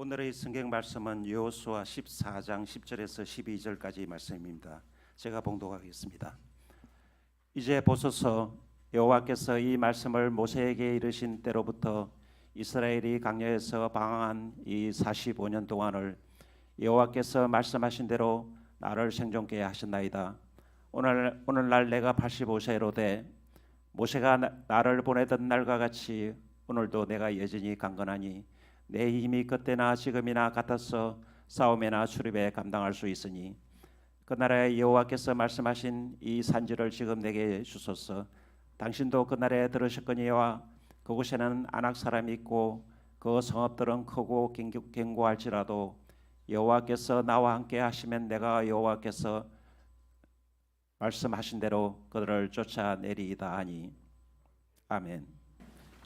오늘의 성경 말씀은 여호수아 14장 10절에서 12절까지 말씀입니다. 제가 봉독하겠습니다. 이제 보소서, 여호와께서 이 말씀을 모세에게 이르신 때로부터 이스라엘이 광야에서 방황한 이 45년 동안을 여호와께서 말씀하신 대로 나를 생존케 하셨나이다. 오늘날 내가 85세로 돼 모세가 나를 보내던 날과 같이 오늘도 내가 여전히 강건하니 내 힘이 그때나 지금이나 같아서 싸움이나 수렵에 감당할 수 있으니 그날에 여호와께서 말씀하신 이 산지를 지금 내게 주소서. 당신도 그날에 들으셨거니와 그곳에는 아낙 사람이 있고 그 성읍들은 크고 견고할지라도 여호와께서 나와 함께 하시면 내가 여호와께서 말씀하신 대로 그들을 쫓아내리이다 하니. 아멘.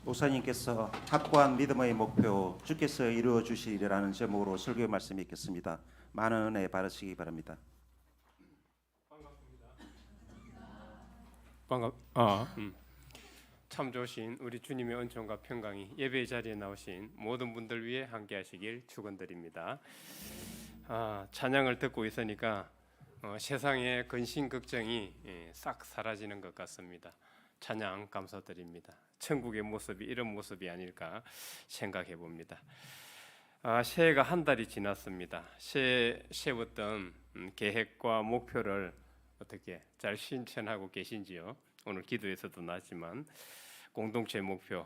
목사님께서 확고한 믿음의 목표 주께서 이루어 주시리라는 제목으로 설교 말씀 있겠습니다. 많은 은혜 받으시기 바랍니다. 참 좋으신 우리 주님의 은총과 평강이 예배 자리에 나오신 모든 분들 위해 함께 하시길 축원드립니다. 찬양을 듣고 있으니까 세상의 근심 걱정이 싹 사라지는 것 같습니다. 찬양 감사드립니다. 천국의 모습이 이런 모습이 아닐까 생각해 봅니다. 새해가 한 달이 지났습니다. 세웠던 계획과 목표를 어떻게 잘 실천하고 계신지요? 오늘 기도에서도 나왔지만 공동체 목표,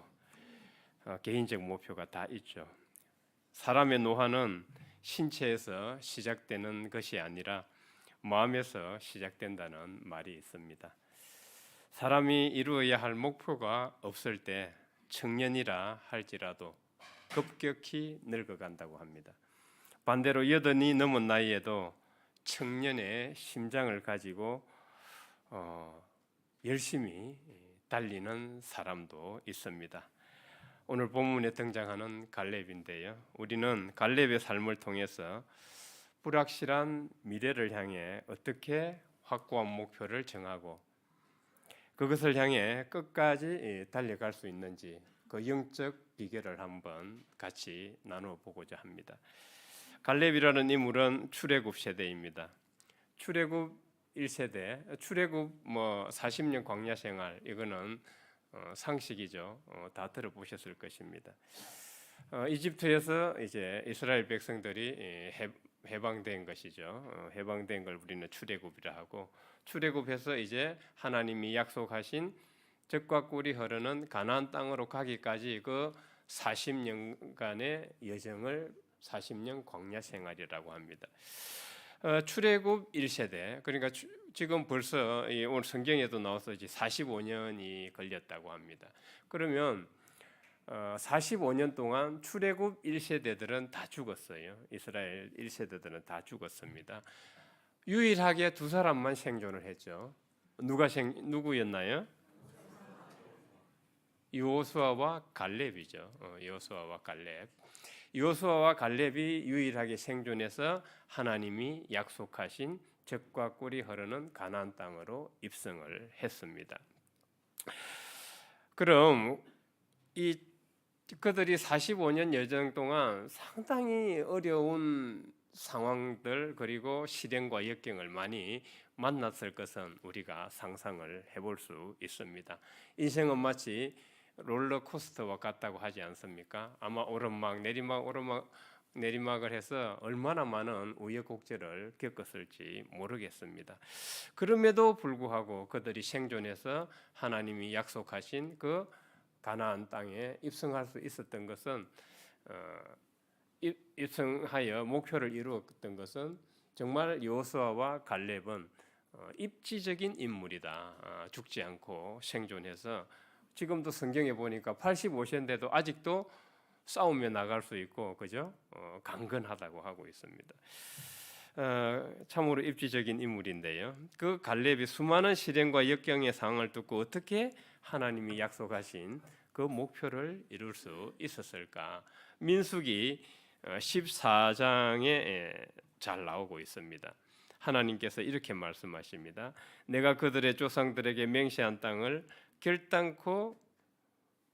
개인적 목표가 다 있죠. 사람의 노화는 신체에서 시작되는 것이 아니라 마음에서 시작된다는 말이 있습니다. 사람이 이루어야 할 목표가 없을 때 청년이라 할지라도 급격히 늙어간다고 합니다. 반대로 여든이 넘은 나이에도 청년의 심장을 가지고 열심히 달리는 사람도 있습니다. 오늘 본문에 등장하는 갈렙인데요. 우리는 갈렙의 삶을 통해서 불확실한 미래를 향해 어떻게 확고한 목표를 정하고 그것을 향해 끝까지 달려갈 수 있는지 그 영적 비결을 한번 같이 나누어 보고자 합니다. 갈렙이라는 인물은 출애굽 세대입니다. 출애굽 1세대, 출애굽 40년 광야 생활, 이거는 상식이죠. 다 들어보셨을 것입니다. 이집트에서 이제 이스라엘 백성들이 해방된 것이죠. 해방된 걸 우리는 출애굽이라 하고, 출애굽해서 이제 하나님이 약속하신 젖과 꿀이 흐르는 가나안 땅으로 가기까지 그 40년간의 여정을 40년 광야 생활이라고 합니다. 출애굽 1세대, 그러니까 지금 벌써 오늘 성경에도 나와서 이제 45년이 걸렸다고 합니다. 그러면 45년 동안 출애굽 1세대들은 다 죽었어요. 이스라엘 1세대들은 다 죽었습니다. 유일하게 두 사람만 생존을 했죠. 누구였나요? 여호수아와 갈렙이죠. 여호수아와 갈렙. 여호수아와 갈렙이 유일하게 생존해서 하나님이 약속하신 젖과 꿀이 흐르는 가나안 땅으로 입성을 했습니다. 그럼 그들이 45년 여정 동안 상당히 어려운 상황들 그리고 시련과 역경을 많이 만났을 것은 우리가 상상을 해볼 수 있습니다. 인생은 마치 롤러코스터와 같다고 하지 않습니까? 아마 오르막 내리막을 해서 얼마나 많은 우여곡절을 겪었을지 모르겠습니다. 그럼에도 불구하고 그들이 생존해서 하나님이 약속하신 그 가나안 땅에 입성할 수 있었던 것은 입성하여 목표를 이루었던 것은 정말 여호수아와 갈렙은 입지적인 인물이다. 죽지 않고 생존해서 지금도 성경에 보니까 85세인데도 아직도 싸우며 나갈 수 있고, 그죠? 강건하다고 하고 있습니다. 참으로 입지적인 인물인데요. 그 갈렙이 수많은 시련과 역경의 상황을 뚫고 어떻게 하나님이 약속하신 그 목표를 이룰 수 있었을까? 민수기 14장에 잘 나오고 있습니다. 하나님께서 이렇게 말씀하십니다. 내가 그들의 조상들에게 맹세한 땅을 결단코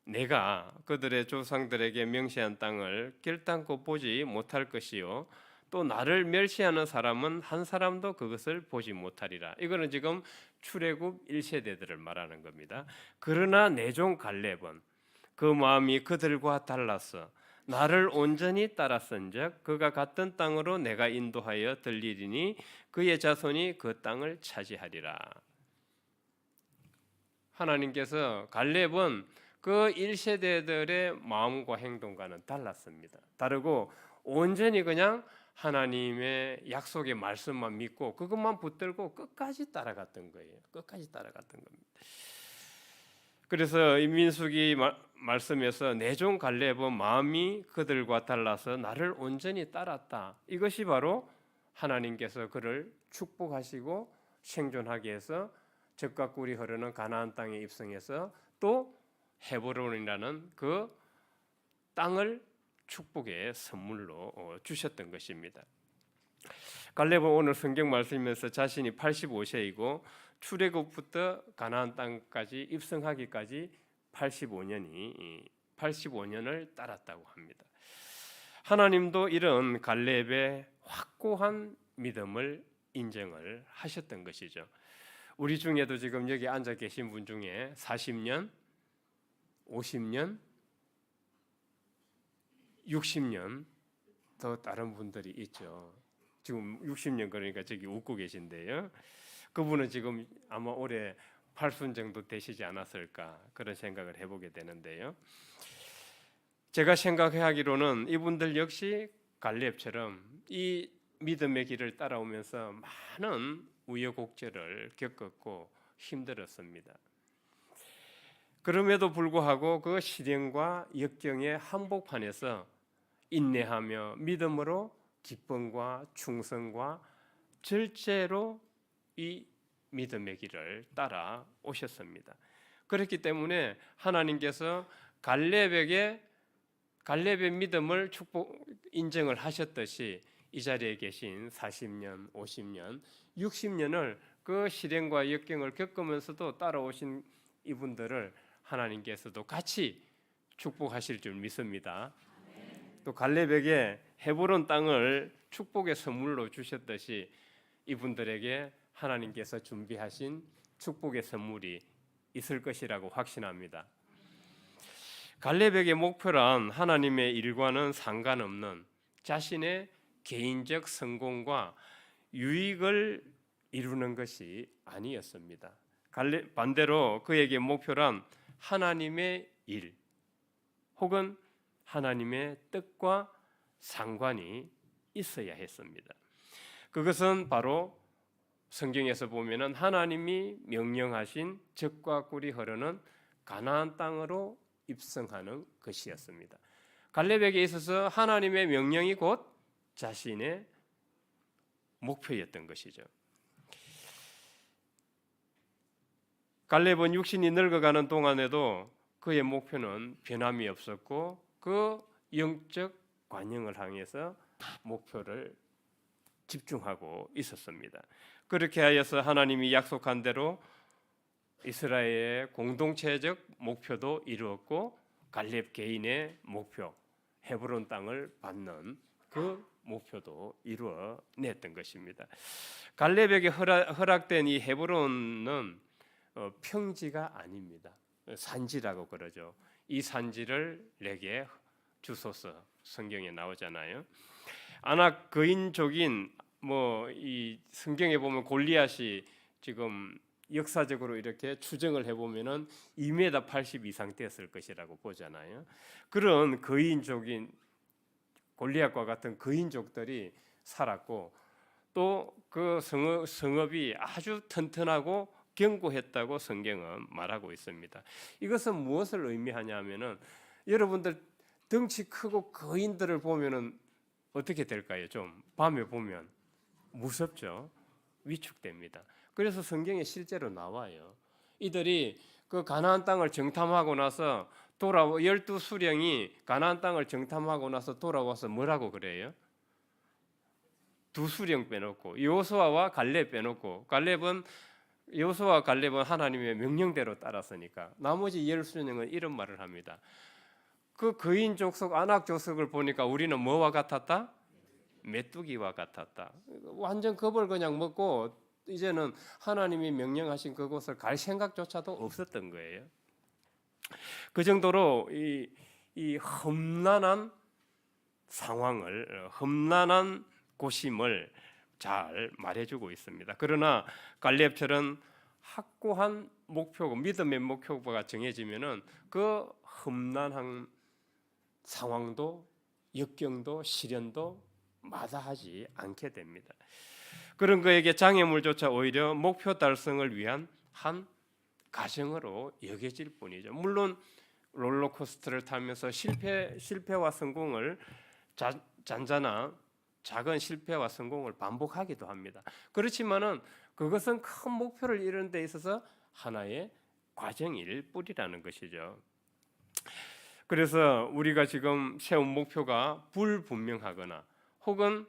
내가 그들의 조상들에게 명시한 땅을 결단코 보지 못할 것이요 또 나를 멸시하는 사람은 한 사람도 그것을 보지 못하리라. 이거는 지금 출애굽 1세대들을 말하는 겁니다. 그러나 내 종 갈렙은 그 마음이 그들과 달라서 나를 온전히 따랐은즉 그가 갔던 땅으로 내가 인도하여 들리리니 그의 자손이 그 땅을 차지하리라. 하나님께서 갈렙은 그 1세대들의 마음과 행동과는 달랐습니다. 다르고 온전히 그냥 하나님의 약속의 말씀만 믿고 그것만 붙들고 끝까지 따라갔던 거예요. 끝까지 따라갔던 겁니다. 그래서 이 민수기 말씀에서 내 종 갈렙은 마음이 그들과 달라서 나를 온전히 따랐다. 이것이 바로 하나님께서 그를 축복하시고 생존하게 해서 젖과 꿀이 흐르는 가나안 땅에 입성해서 또 헤브론이라는 그 땅을 축복의 선물로 주셨던 것입니다. 갈렙은 오늘 성경 말씀에서 자신이 85세이고 출애굽부터 가나안 땅까지 입성하기까지 85년을 따랐다고 합니다. 하나님도 이런 갈렙의 확고한 믿음을 인정을 하셨던 것이죠. 우리 중에도 지금 여기 앉아 계신 분 중에 40년, 50년, 60년 더 다른 분들이 있죠. 지금 60년 그러니까 저기 웃고 계신데요. 그분은 지금 아마 올해 80 정도 되시지 않았을까 그런 생각을 해보게 되는데요. 제가 생각하기로는 이분들 역시 갈렙처럼 이 믿음의 길을 따라오면서 많은 우여곡절을 겪었고 힘들었습니다. 그럼에도 불구하고 그 시련과 역경의 한복판에서 인내하며 믿음으로 기쁨과 충성과 절제로 이 믿음의 길을 따라 오셨습니다. 그렇기 때문에 하나님께서 갈렙의 믿음을 인정을 하셨듯이 이 자리에 계신 40년, 50년, 60년을 그 시련과 역경을 겪으면서도 따라오신 이분들을 하나님께서도 같이 축복하실 줄 믿습니다. 또 갈렙에게 헤브론 땅을 축복의 선물로 주셨듯이 이분들에게 하나님께서 준비하신 축복의 선물이 있을 것이라고 확신합니다. 갈렙에게 목표란 하나님의 일과는 상관없는 자신의 개인적 성공과 유익을 이루는 것이 아니었습니다. 반대로 그에게 목표란 하나님의 일 혹은 하나님의 뜻과 상관이 있어야 했습니다. 그것은 바로 성경에서 보면은 하나님이 명령하신 젖과 꿀이 흐르는 가나안 땅으로 입성하는 것이었습니다. 갈렙에게 있어서 하나님의 명령이 곧 자신의 목표였던 것이죠. 갈렙은 육신이 늙어가는 동안에도 그의 목표는 변함이 없었고 그 영적 관영을 향해서 목표를 집중하고 있었습니다. 그렇게 하여서 하나님이 약속한 대로 이스라엘의 공동체적 목표도 이루었고 갈렙 개인의 목표 헤브론 땅을 받는 그 목표도 이루어냈던 것입니다. 갈렙에게 허락된 이 헤브론은 평지가 아닙니다. 산지라고 그러죠. 이 산지를 내게 주소서 성경에 나오잖아요. 아낙 거인족인 이 성경에 보면 골리앗이 지금 역사적으로 이렇게 추정을 해보면은 2m 80 이상 됐을 것이라고 보잖아요. 그런 거인족인 골리앗과 같은 거인족들이 살았고 또 그 성읍이 아주 튼튼하고 견고했다고 성경은 말하고 있습니다. 이것은 무엇을 의미하냐면은 여러분들 덩치 크고 거인들을 보면은 어떻게 될까요? 좀 밤에 보면 무섭죠. 위축됩니다. 그래서 성경에 실제로 나와요. 이들이 그 가나안 땅을 정탐하고 나서 12수령이 가나안 땅을 정탐하고 나서 돌아와서 뭐라고 그래요? 2수령 빼놓고 여호수아와 갈렙 빼놓고 갈렙은 여호수아와 갈렙은 하나님의 명령대로 따랐으니까 나머지 12명은 이런 말을 합니다. 그 거인 족속 아낙 족속을 보니까 우리는 뭐와 같았다? 메뚜기와 같았다. 완전 겁을 그냥 먹고 이제는 하나님이 명령하신 그곳을 갈 생각조차도 없었던 거예요. 그 정도로 이 험난한 상황을, 험난한 고심을 잘 말해주고 있습니다. 그러나 갈렙처럼 확고한 목표고 믿음의 목표가 정해지면은 그 험난한 상황도 역경도 시련도 마다하지 않게 됩니다. 그런 그에게 장애물조차 오히려 목표 달성을 위한 한 가정으로 여겨질 뿐이죠. 물론 롤러코스터를 타면서 실패와 성공을 잔잔한 작은 실패와 성공을 반복하기도 합니다. 그렇지만은 그것은 큰 목표를 이루는 데 있어서 하나의 과정일 뿐이라는 것이죠. 그래서 우리가 지금 세운 목표가 불분명하거나 혹은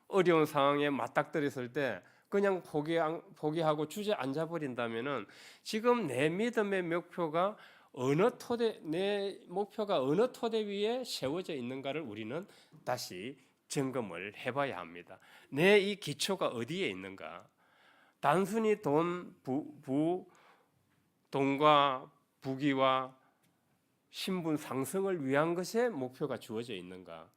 어려운 상황에 맞닥뜨렸을 때 그냥 포기하고 주저앉아 버린다면은 지금 내 믿음의 목표가 내 목표가 어느 토대 위에 세워져 있는가를 우리는 다시 점검을 해봐야 합니다. 내 이 기초가 어디에 있는가? 단순히 돈과 부귀와 신분 상승을 위한 것에 목표가 주어져 있는가?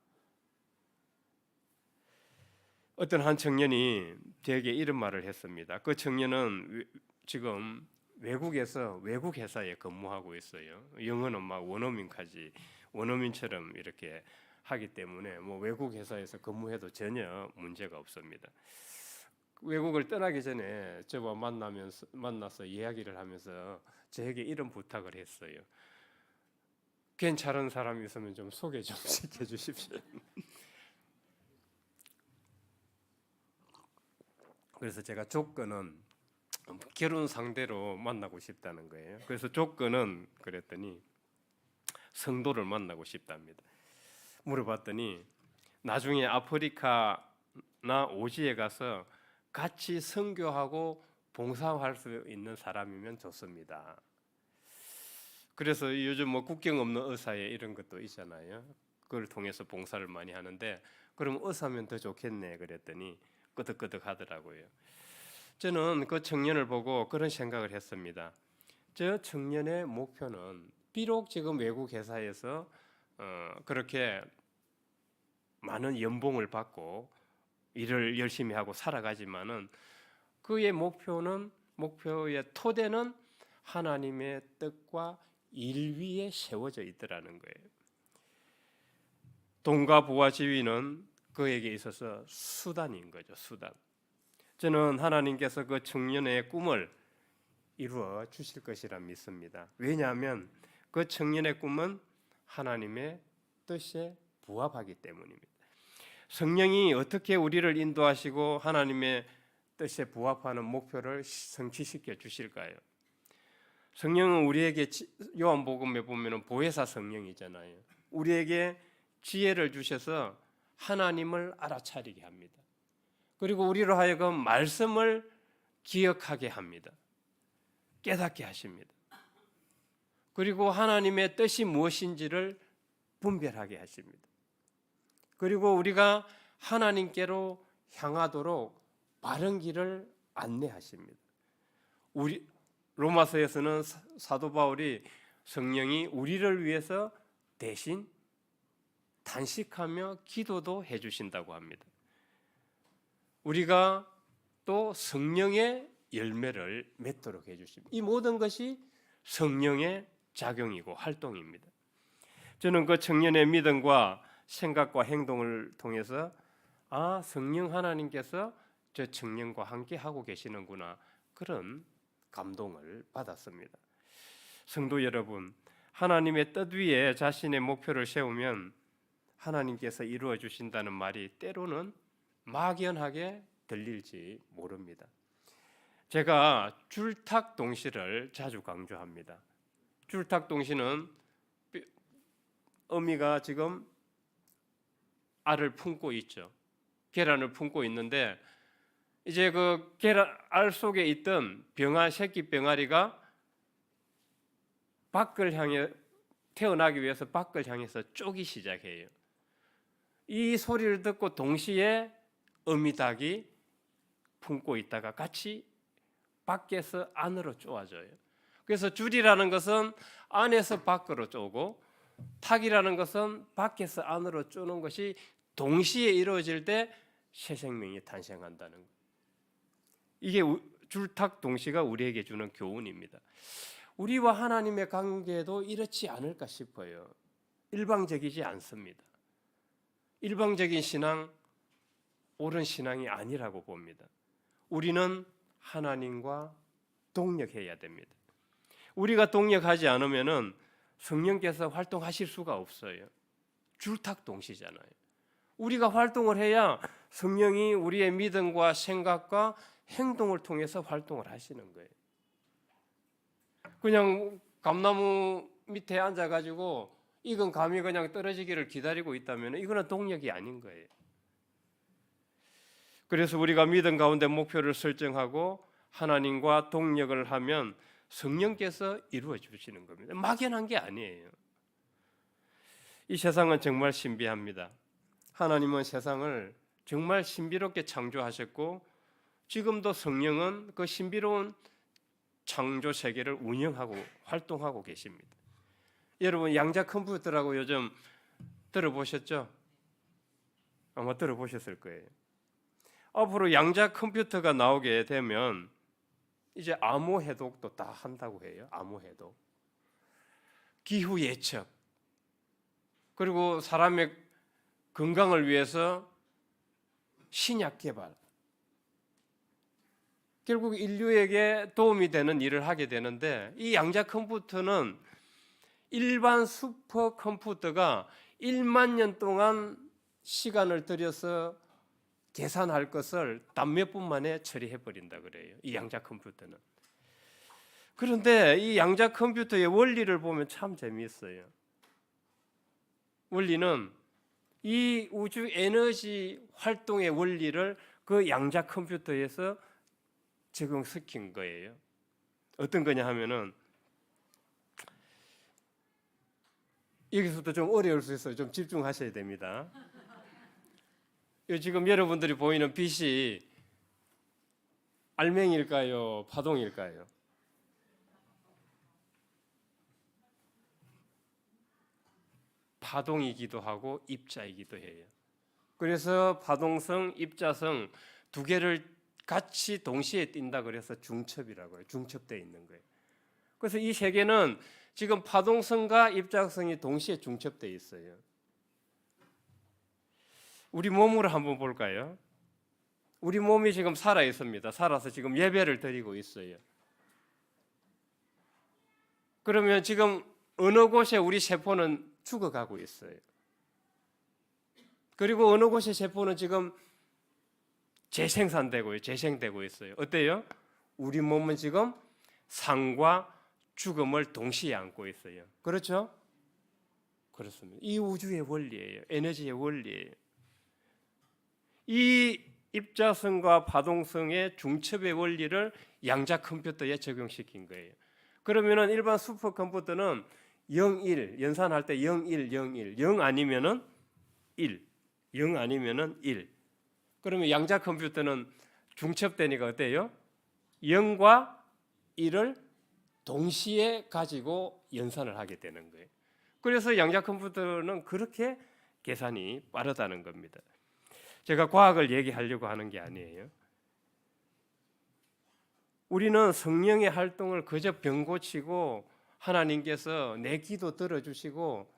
어떤 한 청년이 저에게 이런 말을 했습니다. 그 청년은 지금 외국에서 외국 회사에 근무하고 있어요. 영어는 막 원어민처럼 이렇게 하기 때문에 뭐 외국 회사에서 근무해도 전혀 문제가 없습니다. 외국을 떠나기 전에 저와 만나서 이야기를 하면서 저에게 이런 부탁을 했어요. 괜찮은 사람이 있으면 좀 소개 좀 시켜주십시오. 그래서 제가 조건은 결혼 상대로 만나고 싶다는 거예요. 그래서 조건은 그랬더니 성도를 만나고 싶답니다. 물어봤더니 나중에 아프리카나 오지에 가서 같이 선교하고 봉사할 수 있는 사람이면 좋습니다. 그래서 요즘 뭐 국경 없는 의사회 이런 것도 있잖아요. 그걸 통해서 봉사를 많이 하는데 그럼 의사면 더 좋겠네 그랬더니 끄덕끄덕 하더라고요. 저는 그 청년을 보고 그런 생각을 했습니다. 저 청년의 목표는 비록 지금 외국 회사에서 그렇게 많은 연봉을 받고 일을 열심히 하고 살아가지만은 그의 목표의 토대는 하나님의 뜻과 일 위에 세워져 있더라는 거예요. 돈과 부와 지위는 그에게 있어서 수단인 거죠. 수단. 저는 하나님께서 그 청년의 꿈을 이루어 주실 것이라 믿습니다. 왜냐하면 그 청년의 꿈은 하나님의 뜻에 부합하기 때문입니다. 성령이 어떻게 우리를 인도하시고 하나님의 뜻에 부합하는 목표를 성취시켜 주실까요? 성령은 우리에게 요한복음에 보면 보혜사 성령이잖아요. 우리에게 지혜를 주셔서 하나님을 알아차리게 합니다. 그리고 우리로 하여금 말씀을 기억하게 합니다. 깨닫게 하십니다. 그리고 하나님의 뜻이 무엇인지를 분별하게 하십니다. 그리고 우리가 하나님께로 향하도록 바른 길을 안내하십니다. 로마서에서는 사도 바울이 성령이 우리를 위해서 대신 단식하며 기도도 해주신다고 합니다. 우리가 또 성령의 열매를 맺도록 해주십니다. 이 모든 것이 성령의 작용이고 활동입니다. 저는 그 청년의 믿음과 생각과 행동을 통해서 성령 하나님께서 저 청년과 함께 하고 계시는구나 그런 감동을 받았습니다. 성도 여러분, 하나님의 뜻 위에 자신의 목표를 세우면 하나님께서 이루어 주신다는 말이 때로는 막연하게 들릴지 모릅니다. 제가 줄탁동시를 자주 강조합니다. 줄탁동시는 어미가 지금 알을 품고 있죠. 계란을 품고 있는데 이제 그 알 속에 있던 새끼 병아리가 밖을 향해 태어나기 위해서 밖을 향해서 쪼기 시작해요. 이 소리를 듣고 동시에 어미닭이 품고 있다가 같이 밖에서 안으로 쪼아져요. 그래서 줄이라는 것은 안에서 밖으로 쪼고 탁이라는 것은 밖에서 안으로 쪼는 것이 동시에 이루어질 때 새 생명이 탄생한다는 것. 이게 줄탁 동시가 우리에게 주는 교훈입니다. 우리와 하나님의 관계도 이렇지 않을까 싶어요. 일방적이지 않습니다. 일방적인 신앙, 옳은 신앙이 아니라고 봅니다. 우리는 하나님과 동력해야 됩니다. 우리가 동력하지 않으면은 성령께서 활동하실 수가 없어요. 줄탁 동시잖아요. 우리가 활동을 해야 성령이 우리의 믿음과 생각과 행동을 통해서 활동을 하시는 거예요. 그냥 감나무 밑에 앉아가지고 익은 감이 그냥 떨어지기를 기다리고 있다면 이거는 동력이 아닌 거예요. 그래서 우리가 믿음 가운데 목표를 설정하고 하나님과 동력을 하면 성령께서 이루어 주시는 겁니다. 막연한 게 아니에요. 이 세상은 정말 신비합니다. 하나님은 세상을 정말 신비롭게 창조하셨고 지금도 성령은 그 신비로운 창조 세계를 운영하고 활동하고 계십니다. 여러분 양자 컴퓨터라고 요즘 들어보셨죠? 아마 들어보셨을 거예요. 앞으로 양자 컴퓨터가 나오게 되면 이제 암호 해독도 다 한다고 해요. 암호 해독, 기후 예측, 그리고 사람의 건강을 위해서 신약 개발, 결국 인류에게 도움이 되는 일을 하게 되는데 이 양자 컴퓨터는 일반 슈퍼 컴퓨터가 1만 년 동안 시간을 들여서 계산할 것을 단 몇 분 만에 처리해 버린다 그래요. 이 양자 컴퓨터는. 그런데 이 양자 컴퓨터의 원리를 보면 참 재미있어요. 원리는 이 우주 에너지 활동의 원리를 그 양자 컴퓨터에서 적용시킨 거예요. 어떤 거냐 하면은 여기서부터 좀 어려울 수 있어요. 좀 집중하셔야 됩니다. 지금 여러분들이 보이는 빛이 알맹이일까요? 파동일까요? 파동이기도 하고 입자이기도 해요. 그래서 파동성, 입자성 두 개를 같이 동시에 띈다 그래서 중첩이라고 해요. 중첩되어 있는 거예요. 그래서 이 세계는 지금 파동성과 입자성이 동시에 중첩되어 있어요. 우리 몸으로 한번 볼까요? 우리 몸이 지금 살아 있습니다. 살아서 지금 예배를 드리고 있어요. 그러면 지금 어느 곳에 우리 세포는 죽어가고 있어요. 그리고 어느 곳의 세포는 지금 재생산되고 재생되고 있어요. 어때요? 우리 몸은 지금 삶과 죽음을 동시에 안고 있어요. 그렇죠? 그렇습니다. 이 우주의 원리예요. 에너지의 원리예요. 이 입자성과 파동성의 중첩의 원리를 양자 컴퓨터에 적용시킨 거예요. 그러면은 일반 슈퍼 컴퓨터는 0, 1 연산할 때 0, 1, 0, 1, 0 아니면은 1, 0 아니면은 1. 그러면 양자 컴퓨터는 중첩되니까 어때요? 0과 1을 동시에 가지고 연산을 하게 되는 거예요. 그래서 양자 컴퓨터는 그렇게 계산이 빠르다는 겁니다. 제가 과학을 얘기하려고 하는 게 아니에요. 우리는 성령의 활동을 그저 병 고치고 하나님께서 내 기도 들어주시고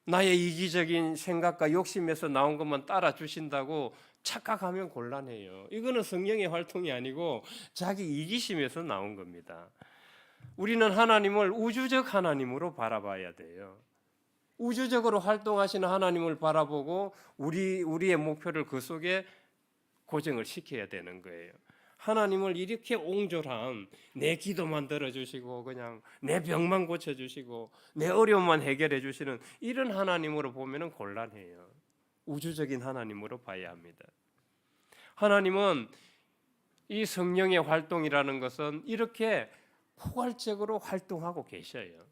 나의 이기적인 생각과 욕심에서 나온 것만 따라 주신다고 착각하면 곤란해요. 이거는 성령의 활동이 아니고 자기 이기심에서 나온 겁니다. 우리는 하나님을 우주적 하나님으로 바라봐야 돼요. 우주적으로 활동하시는 하나님을 바라보고 우리의 목표를 그 속에 고정을 시켜야 되는 거예요. 하나님을 이렇게 옹졸한 내 기도만 들어주시고 그냥 내 병만 고쳐주시고 내 어려움만 해결해 주시는 이런 하나님으로 보면 곤란해요. 우주적인 하나님으로 봐야 합니다. 하나님은 이 성령의 활동이라는 것은 이렇게 포괄적으로 활동하고 계셔요.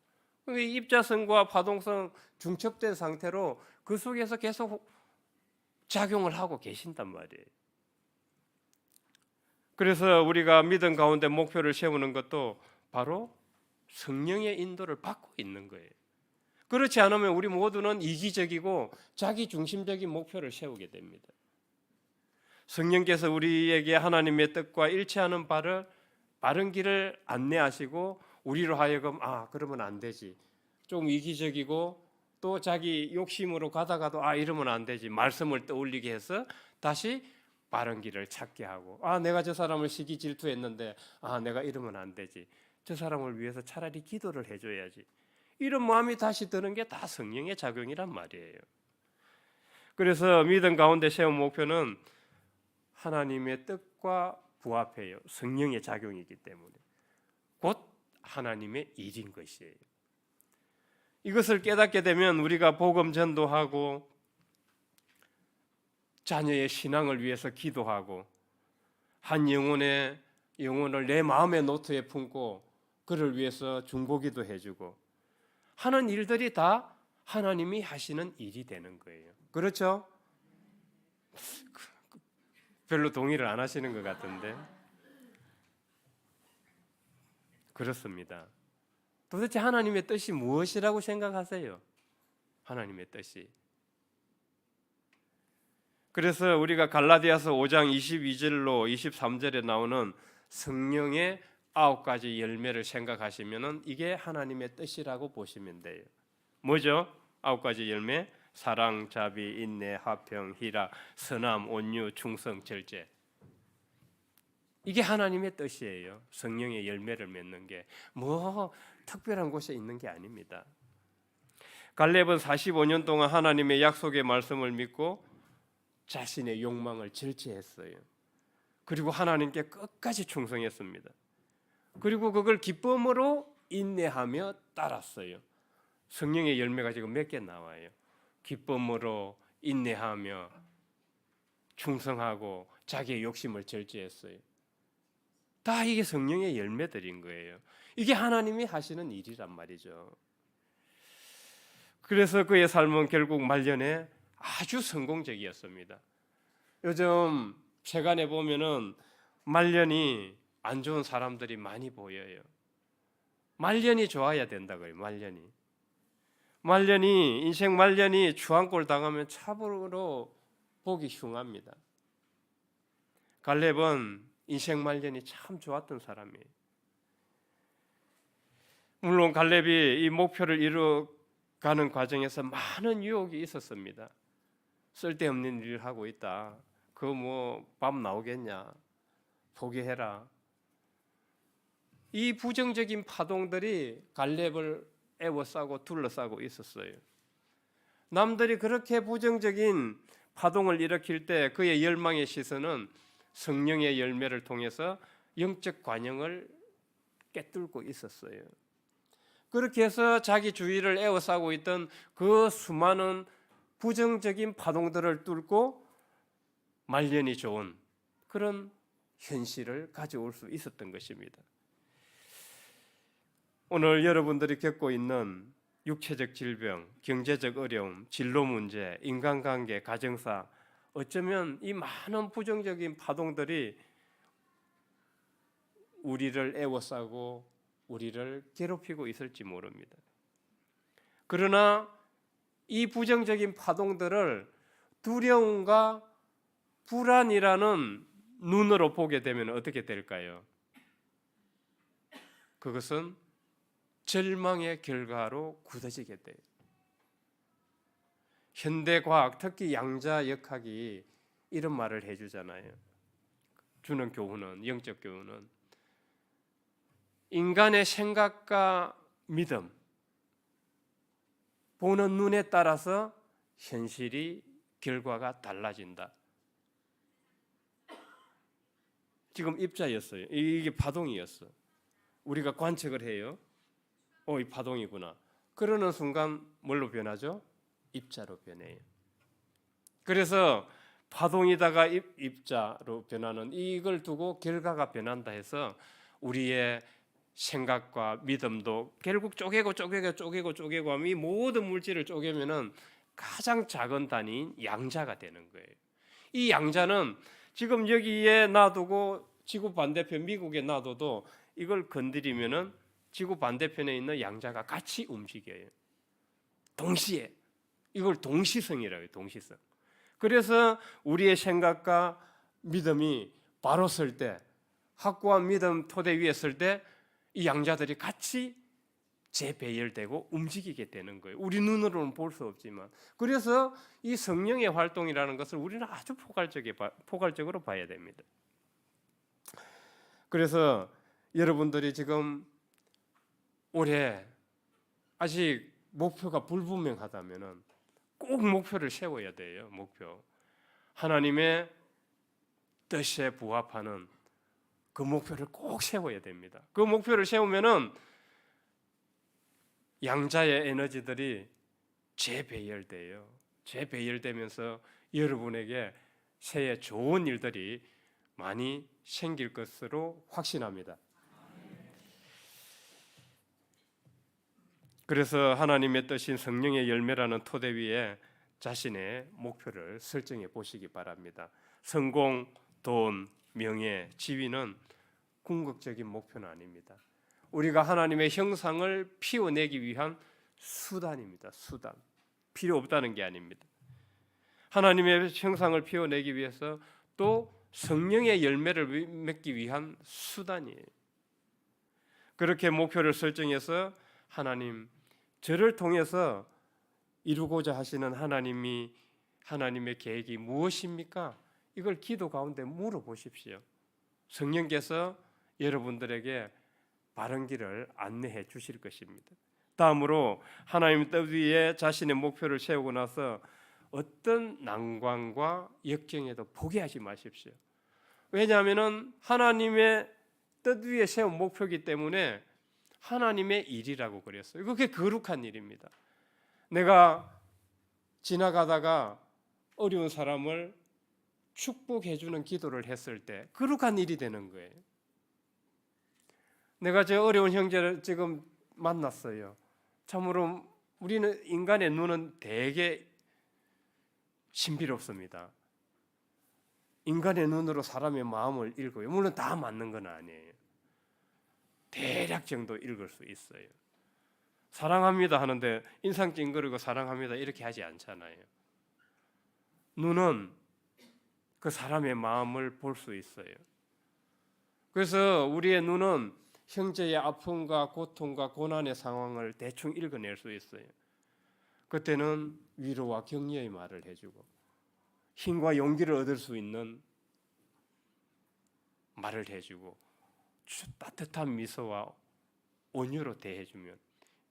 입자성과 파동성 중첩된 상태로 그 속에서 계속 작용을 하고 계신단 말이에요. 그래서 우리가 믿음 가운데 목표를 세우는 것도 바로 성령의 인도를 받고 있는 거예요. 그렇지 않으면 우리 모두는 이기적이고 자기 중심적인 목표를 세우게 됩니다. 성령께서 우리에게 하나님의 뜻과 일치하는 바른 길을 안내하시고 우리로 하여금 그러면 안 되지. 좀 이기적이고 또 자기 욕심으로 가다가도 이러면 안 되지. 말씀을 떠올리게 해서 다시 바른 길을 찾게 하고 내가 저 사람을 시기 질투했는데 내가 이러면 안 되지. 저 사람을 위해서 차라리 기도를 해줘야지. 이런 마음이 다시 드는 게 다 성령의 작용이란 말이에요. 그래서 믿음 가운데 세운 목표는 하나님의 뜻과 부합해요. 성령의 작용이기 때문에 곧 하나님의 일인 것이에요. 이것을 깨닫게 되면 우리가 복음 전도하고 자녀의 신앙을 위해서 기도하고 한 영혼을 내 마음의 노트에 품고 그를 위해서 중보기도 해주고 하는 일들이 다 하나님이 하시는 일이 되는 거예요. 그렇죠? 별로 동의를 안 하시는 것 같은데 그렇습니다. 도대체 하나님의 뜻이 무엇이라고 생각하세요? 하나님의 뜻이. 그래서 우리가 갈라디아서 5장 22절로 23절에 나오는 성령의 9가지 열매를 생각하시면 이게 하나님의 뜻이라고 보시면 돼요. 뭐죠? 9가지 열매. 사랑, 자비, 인내, 화평, 희락, 선함, 온유, 충성, 절제. 이게 하나님의 뜻이에요. 성령의 열매를 맺는 게 뭐 특별한 곳에 있는 게 아닙니다. 갈렙은 45년 동안 하나님의 약속의 말씀을 믿고 자신의 욕망을 절제했어요. 그리고 하나님께 끝까지 충성했습니다. 그리고 그걸 기쁨으로 인내하며 따랐어요. 성령의 열매가 지금 몇 개 나와요. 기쁨으로 인내하며 충성하고 자기의 욕심을 절제했어요. 다 이게 성령의 열매들인 거예요. 이게 하나님이 하시는 일이란 말이죠. 그래서 그의 삶은 결국 말년에 아주 성공적이었습니다. 요즘 세간에 보면은 말년이 안 좋은 사람들이 많이 보여요. 말년이 좋아야 된다고요. 인생 말년이 추한꼴 당하면 참으로 보기 흉합니다. 갈렙은 인생 말년이 참 좋았던 사람이에요. 물론 갈렙이 이 목표를 이루어가는 과정에서 많은 유혹이 있었습니다. 쓸데없는 일을 하고 있다. 그거 뭐 밥 나오겠냐? 포기해라. 이 부정적인 파동들이 갈렙을 애워싸고 둘러싸고 있었어요. 남들이 그렇게 부정적인 파동을 일으킬 때 그의 열망의 시선은 성령의 열매를 통해서 영적 관영을 꿰뚫고 있었어요. 그렇게 해서 자기 주위를 에워싸고 있던 그 수많은 부정적인 파동들을 뚫고 말년이 좋은 그런 현실을 가져올 수 있었던 것입니다. 오늘 여러분들이 겪고 있는 육체적 질병, 경제적 어려움, 진로 문제, 인간관계, 가정사, 어쩌면 이 많은 부정적인 파동들이 우리를 애워싸고 우리를 괴롭히고 있을지 모릅니다. 그러나 이 부정적인 파동들을 두려움과 불안이라는 눈으로 보게 되면 어떻게 될까요? 그것은 절망의 결과로 굳어지게 돼요. 현대과학, 특히 양자역학이 이런 말을 해주잖아요. 주는 교훈은, 영적 교훈은 인간의 생각과 믿음, 보는 눈에 따라서 현실이 결과가 달라진다. 지금 입자였어요. 이게 파동이었어. 우리가 관측을 해요. 이 파동이구나. 그러는 순간 뭘로 변하죠? 입자로 변해요. 그래서 파동이다가 입자로 변하는 이걸 두고 결과가 변한다 해서 우리의 생각과 믿음도 결국 쪼개고 하면 이 모든 물질을 쪼개면은 가장 작은 단위인 양자가 되는 거예요. 이 양자는 지금 여기에 놔두고 지구 반대편 미국에 놔둬도 이걸 건드리면은 지구 반대편에 있는 양자가 같이 움직여요. 동시에. 이걸 동시성이라고 해요. 동시성. 그래서 우리의 생각과 믿음이 바로 설 때, 확고한 믿음 토대 위에 설 때 이 양자들이 같이 재배열되고 움직이게 되는 거예요. 우리 눈으로는 볼 수 없지만. 그래서 이 성령의 활동이라는 것을 우리는 아주 포괄적으로 봐야 됩니다. 그래서 여러분들이 지금 올해 아직 목표가 불분명하다면은 꼭 목표를 세워야 돼요. 목표. 하나님의 뜻에 부합하는 그 목표를 꼭 세워야 됩니다. 그 목표를 세우면은 양자의 에너지들이 재배열돼요. 재배열되면서 여러분에게 새해 좋은 일들이 많이 생길 것으로 확신합니다. 그래서 하나님의 뜻인 성령의 열매라는 토대 위에 자신의 목표를 설정해 보시기 바랍니다. 성공, 돈, 명예, 지위는 궁극적인 목표는 아닙니다. 우리가 하나님의 형상을 피워내기 위한 수단입니다. 수단. 필요 없다는 게 아닙니다. 하나님의 형상을 피워내기 위해서 또 성령의 열매를 맺기 위한 수단이에요. 그렇게 목표를 설정해서 하나님, 저를 통해서 이루고자 하시는 하나님의 계획이 무엇입니까? 이걸 기도 가운데 물어보십시오. 성령께서 여러분들에게 바른 길을 안내해 주실 것입니다. 다음으로 하나님 뜻 위에 자신의 목표를 세우고 나서 어떤 난관과 역경에도 포기하지 마십시오. 왜냐하면 하나님의 뜻 위에 세운 목표이기 때문에 하나님의 일이라고 그랬어요. 그게 거룩한 일입니다. 내가 지나가다가 어려운 사람을 축복해 주는 기도를 했을 때 거룩한 일이 되는 거예요. 내가 저 어려운 형제를 지금 만났어요. 참으로 우리는 인간의 눈은 되게 신비롭습니다. 인간의 눈으로 사람의 마음을 읽어요. 물론 다 맞는 건 아니에요. 대략 정도 읽을 수 있어요. 사랑합니다 하는데 인상 찡그리고 사랑합니다 이렇게 하지 않잖아요. 눈은 그 사람의 마음을 볼 수 있어요. 그래서 우리의 눈은 형제의 아픔과 고통과 고난의 상황을 대충 읽어낼 수 있어요. 그때는 위로와 격려의 말을 해주고 힘과 용기를 얻을 수 있는 말을 해주고 따뜻한 미소와 온유로 대해주면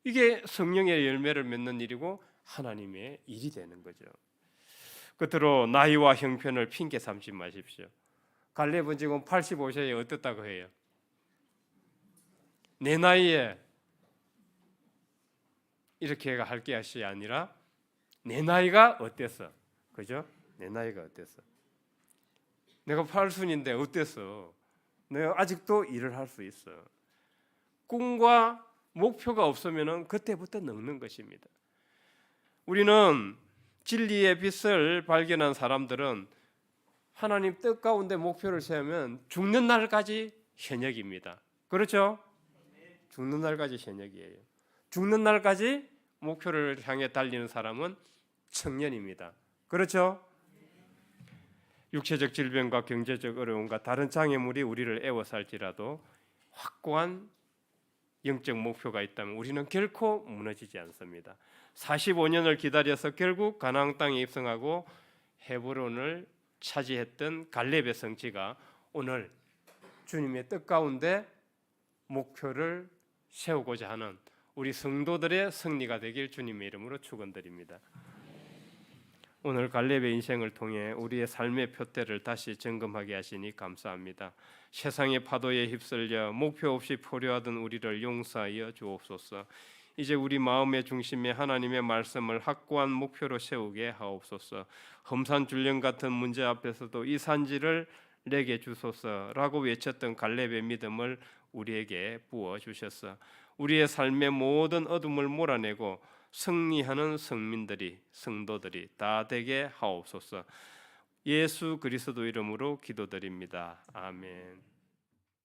이게 성령의 열매를 맺는 일이고 하나님의 일이 되는 거죠. 끝으로 나이와 형편을 핑계 삼지 마십시오. 갈렙은 지금 85세에 어떻다고 해요? 내 나이에 이렇게 할 것이 아니라 내 나이가 어땠어? 그죠? 내 나이가 어땠어? 내가 80인데 어땠어? 내가 아직도 일을 할 수 있어. 꿈과 목표가 없으면 그때부터 늙는 것입니다. 우리는 진리의 빛을 발견한 사람들은 하나님 뜻 가운데 목표를 세우면 죽는 날까지 현역입니다. 그렇죠? 죽는 날까지 현역이에요. 죽는 날까지 목표를 향해 달리는 사람은 청년입니다. 그렇죠? 육체적 질병과 경제적 어려움과 다른 장애물이 우리를 애워살지라도 확고한 영적 목표가 있다면 우리는 결코 무너지지 않습니다. 45년을 기다려서 결국 가나안 땅에 입성하고 헤브론을 차지했던 갈렙의 성취가 오늘 주님의 뜻 가운데 목표를 세우고자 하는 우리 성도들의 승리가 되길 주님의 이름으로 축원드립니다. 오늘 갈렙의 인생을 통해 우리의 삶의 표대를 다시 점검하게 하시니 감사합니다. 세상의 파도에 휩쓸려 목표 없이 포효하던 우리를 용서하여 주옵소서. 이제 우리 마음의 중심에 하나님의 말씀을 확고한 목표로 세우게 하옵소서. 험산줄령 같은 문제 앞에서도 이 산지를 내게 주소서라고 외쳤던 갈렙의 믿음을 우리에게 부어 주셨어. 우리의 삶의 모든 어둠을 몰아내고 승리하는 성도들이 다 되게 하옵소서. 예수 그리스도 이름으로 기도드립니다. 아멘.